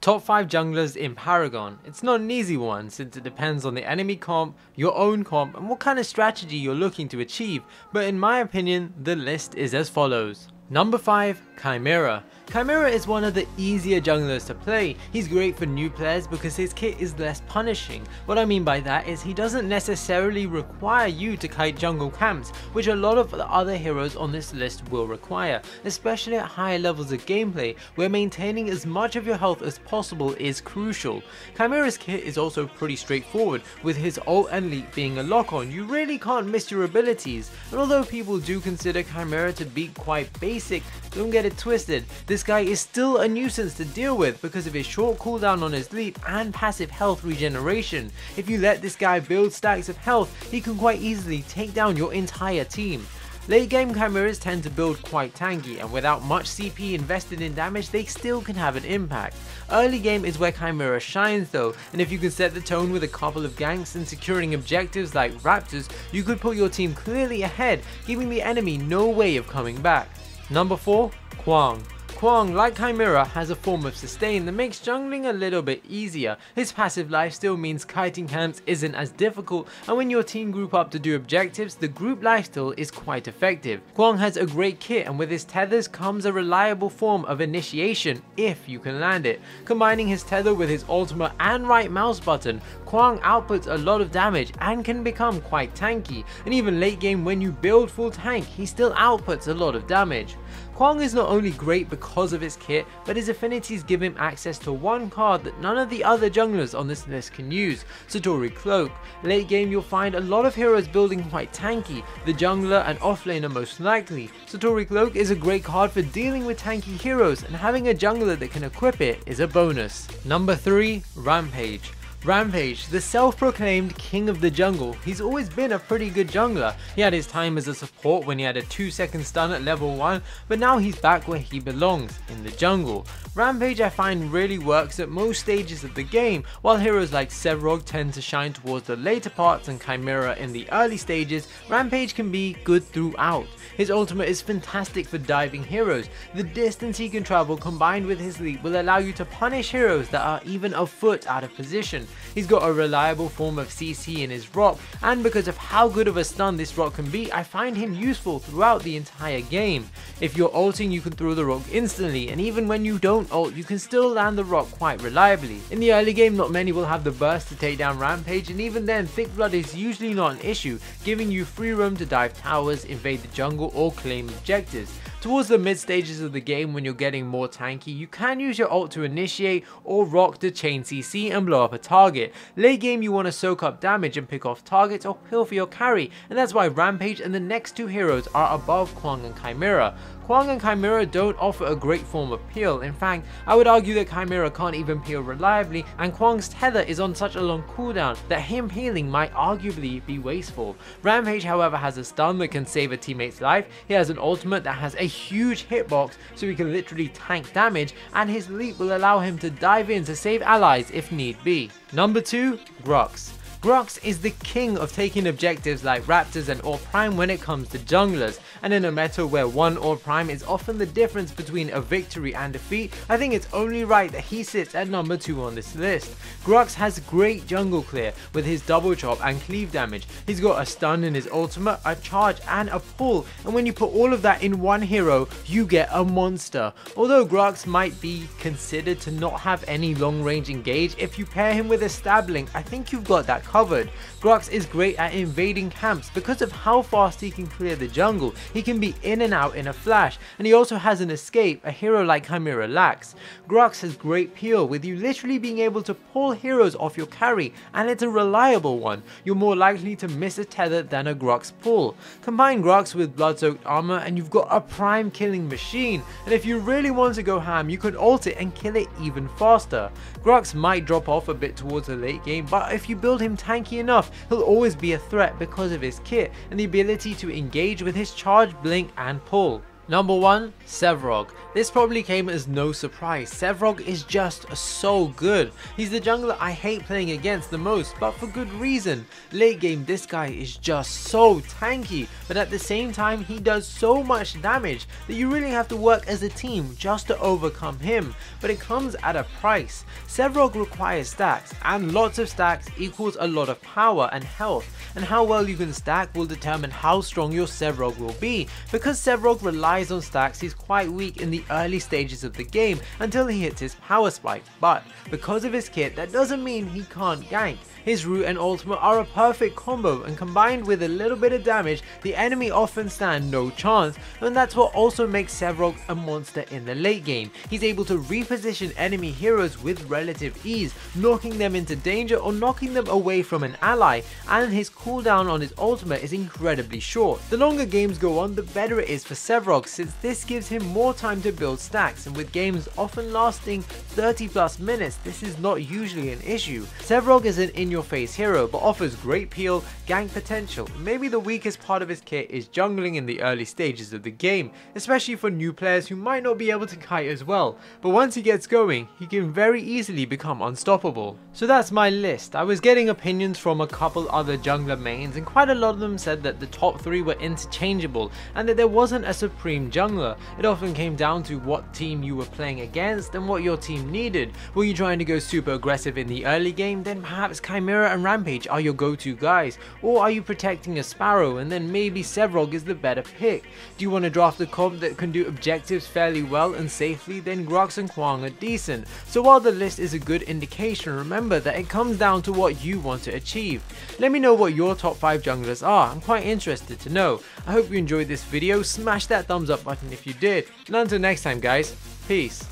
Top 5 junglers in Paragon. It's not an easy one since it depends on the enemy comp, your own comp, and what kind of strategy you're looking to achieve, but in my opinion, the list is as follows. Number 5, Chimera. Chimera is one of the easier junglers to play. He's great for new players because his kit is less punishing. What I mean by that is he doesn't necessarily require you to kite jungle camps, which a lot of the other heroes on this list will require, especially at higher levels of gameplay where maintaining as much of your health as possible is crucial. Chimera's kit is also pretty straightforward, with his ult and leap being a lock-on. You really can't miss your abilities, and although people do consider Chimera to be quite basic, don't get it twisted, this guy is still a nuisance to deal with because of his short cooldown on his leap and passive health regeneration. If you let this guy build stacks of health, he can quite easily take down your entire team. Late game Chimeras tend to build quite tanky, and without much CP invested in damage they still can have an impact. Early game is where Chimera shines though, and if you can set the tone with a couple of ganks and securing objectives like Raptors, you could put your team clearly ahead, giving the enemy no way of coming back. Number 4, Kuang. Kuang, like Chimera, has a form of sustain that makes jungling a little bit easier. His passive lifesteal means kiting camps isn't as difficult, and when your team group up to do objectives, the group lifesteal is quite effective. Kuang has a great kit, and with his tethers comes a reliable form of initiation if you can land it. Combining his tether with his ultimate and right mouse button, Kuang outputs a lot of damage and can become quite tanky, and even late game when you build full tank, he still outputs a lot of damage. Kuang is not only great because of his kit, but his affinities give him access to one card that none of the other junglers on this list can use, Satori Cloak. Late game you'll find a lot of heroes building quite tanky, the jungler and offlaner most likely. Satori Cloak is a great card for dealing with tanky heroes, and having a jungler that can equip it is a bonus. Number 3, Rampage. Rampage, the self-proclaimed king of the jungle. He's always been a pretty good jungler. He had his time as a support when he had a 2-second stun at level 1, but now he's back where he belongs, in the jungle. Rampage I find really works at most stages of the game, while heroes like Grog tend to shine towards the later parts and Chimera in the early stages. Rampage can be good throughout. His ultimate is fantastic for diving heroes. The distance he can travel combined with his leap will allow you to punish heroes that are even a foot out of position. He's got a reliable form of CC in his rock, and because of how good of a stun this rock can be, I find him useful throughout the entire game. If you're ulting, you can throw the rock instantly, and even when you don't ult, you can still land the rock quite reliably. In the early game, not many will have the burst to take down Rampage, and even then, thick blood is usually not an issue, giving you free roam to dive towers, invade the jungle, or claim objectives. Towards the mid stages of the game, when you're getting more tanky, you can use your ult to initiate or rock to chain CC and blow up a target. Late game you want to soak up damage and pick off targets or peel for your carry, and that's why Rampage and the next two heroes are above Kuang and Chimera. Kuang and Chimera don't offer a great form of peel. In fact, I would argue that Chimera can't even peel reliably, and Kuang's tether is on such a long cooldown that him healing might arguably be wasteful. Rampage however has a stun that can save a teammate's life, he has an ultimate that has a huge hitbox so he can literally tank damage, and his leap will allow him to dive in to save allies if need be. Number 2, Grog. Grog is the king of taking objectives like Raptors and Or Prime when it comes to junglers, and in a meta where one Or Prime is often the difference between a victory and defeat, I think it's only right that he sits at number 2 on this list. Grog has great jungle clear with his double chop and cleave damage. He's got a stun in his ultimate, a charge and a pull, and when you put all of that in one hero, you get a monster. Although Grog might be considered to not have any long range engage, if you pair him with a stab link, I think you've got that covered. Grog is great at invading camps because of how fast he can clear the jungle. He can be in and out in a flash, and he also has an escape a hero like Chimera lacks. Grog has great peel, with you literally being able to pull heroes off your carry, and it's a reliable one. You're more likely to miss a tether than a Grog's pull. Combine Grog with blood-soaked armor and you've got a prime killing machine, and if you really want to go ham, you can ult it and kill it even faster. Grog might drop off a bit towards the late game, but if you build him tanky enough, he'll always be a threat because of his kit and the ability to engage with his charge, blink and pull. Number 1, Sevrog. This probably came as no surprise. Sevrog is just so good. He's the jungler I hate playing against the most, but for good reason. Late game, this guy is just so tanky, but at the same time he does so much damage that you really have to work as a team just to overcome him, but it comes at a price. Sevrog requires stacks, and lots of stacks equals a lot of power and health, and how well you can stack will determine how strong your Sevrog will be. Because Sevrog relies on stacks, he's quite weak in the early stages of the game until he hits his power spike, but because of his kit that doesn't mean he can't gank. His root and ultimate are a perfect combo, and combined with a little bit of damage, the enemy often stand no chance, and that's what also makes Sevrog a monster in the late game. He's able to reposition enemy heroes with relative ease, knocking them into danger or knocking them away from an ally, and his cooldown on his ultimate is incredibly short. The longer games go on, the better it is for Sevrog, since this gives him more time to build stacks, and with games often lasting 30 plus minutes, this is not usually an issue. Sevrog is an in-your-face hero, but offers great peel, gank potential. Maybe the weakest part of his kit is jungling in the early stages of the game, especially for new players who might not be able to kite as well, but once he gets going, he can very easily become unstoppable. So that's my list. I was getting opinions from a couple other jungler mains, and quite a lot of them said that the top 3 were interchangeable, and that there wasn't a supreme jungler. It often came down to what team you were playing against and what your team needed. Were you trying to go super aggressive in the early game? Then perhaps Chimera and Rampage are your go-to guys, or are you protecting a Sparrow and then maybe Sevrog is the better pick? Do you want to draft a comp that can do objectives fairly well and safely? Then Grog and Kuang are decent. So while the list is a good indication, remember that it comes down to what you want to achieve. Let me know what your top 5 junglers are. I'm quite interested to know. I hope you enjoyed this video. Smash that thumbs up button if you did, and until next time guys, peace.